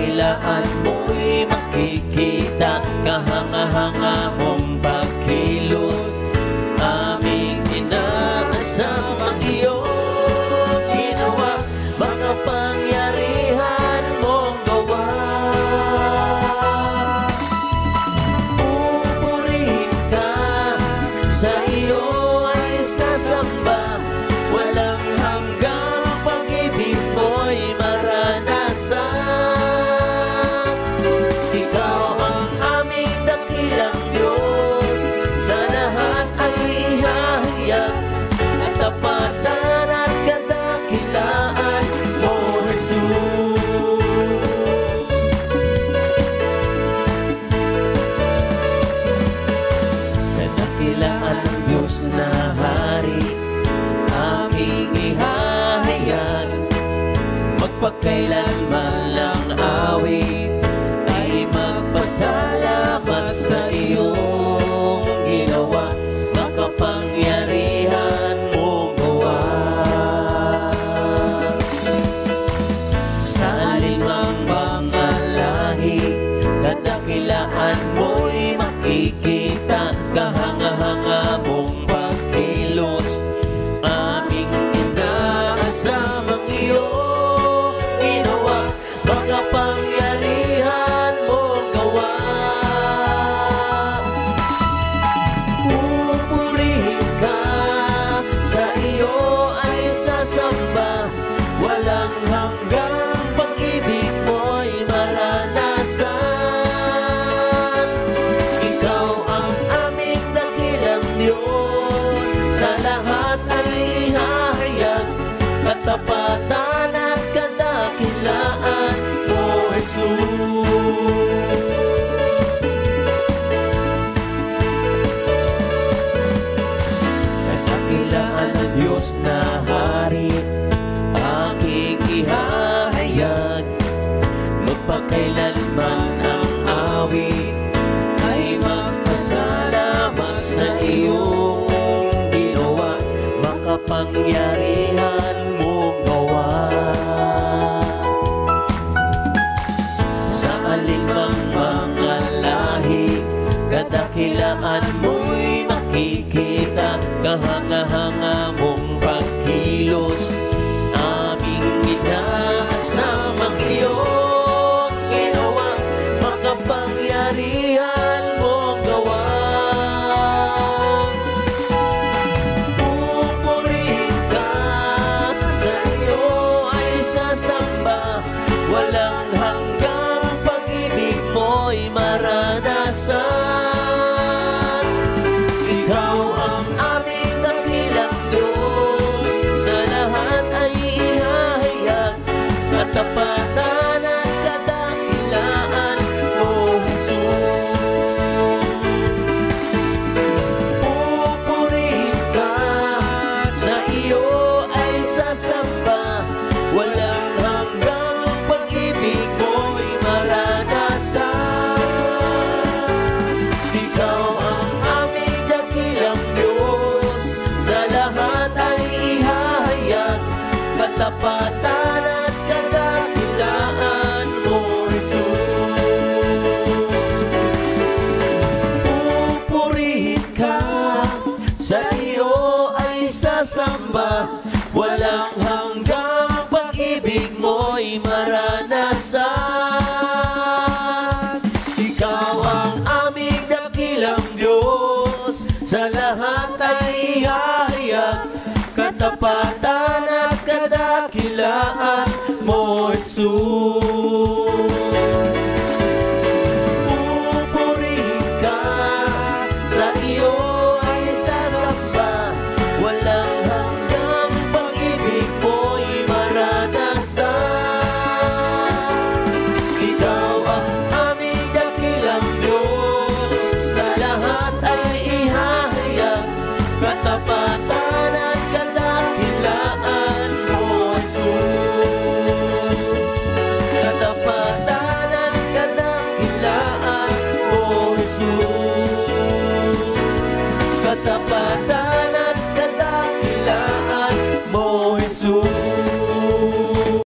kadakilaan mo'y makikita, kahanga-hanga mong pagkilos. Aming inaasam ang iyong ginawa, makapangyarihan mong gawa. Pupurihin ka, sa iyo ay sasamba, walang hanggang pag-ibig mo'y maranasan. Ikaw ang aming dakilang Diyos, sa lahat ay ihahayag at tapatan at kadakilaan mo, Jesus. Kadakilaan ng Diyos na hari, aming ihahayag, magpakailanman lang awit ay magpasalamat sa iyong ginawa, makapangyarihan mong gawa. Sa alinmang mga lahi, kadakilaan mo'y makikita, kahanga-hanga mong pagkilos. Aming inaasam ang iyong ginawa, makapangyarihan mong gawa. Pupurihin ka, sa iyo ay sasamba, walang hanggang pag-ibig mo'y maranasan. Ikaw ang aming dakilang Diyos, sa lahat ay ihahayag, katapatan at kadakilaan mo, Jesus. Kadakilaan ng Diyos na hari, aking ihahayag, magpakailanman ang awit ay magpasalamat sa iyong ginawa, makapangyarihan mong gawa. Sa alinmang mga lahi, kadakilaan mo'y makikita, kahanga-hanga mong pagkilos. Aming inaasam ang iyong ginawa, makapangyarihan mong gawa. Pupurihin ka, sa iyo ay sasamba, walang hanggang pag-ibig mo'y maranasan. Ikaw ang aming dakilang Diyos, sa lahat ay ihahayag, katapatan at kadakilaan mo, Jesus. Pupurihin ka, sa iyo ay sasamba, walang hanggang pag-ibig mo'y maranasan. Ikaw ang aming dakilang Diyos, sa lahat ay ihahayag, katapatan at kadakilaan mo, Jesus. Pupurihin ka, sa iyo ay sasamba, walang hanggang pag-ibig mo'y maranasan. Ikaw ang aming dakilang Diyos, sa lahat ay ihahayag, katapatan at kadakilaan mo, Jesus. Pupurihin ka, sa iyo ay sasamba, walang hanggang pag-ibig mo'y maranasan. Ikaw ang aming dakilang Diyos, sa lahat ay ihahayag, katapatan at kadakilaan mo, Jesus. Katapatan at kadakilaan mo, Jesus. Katapatan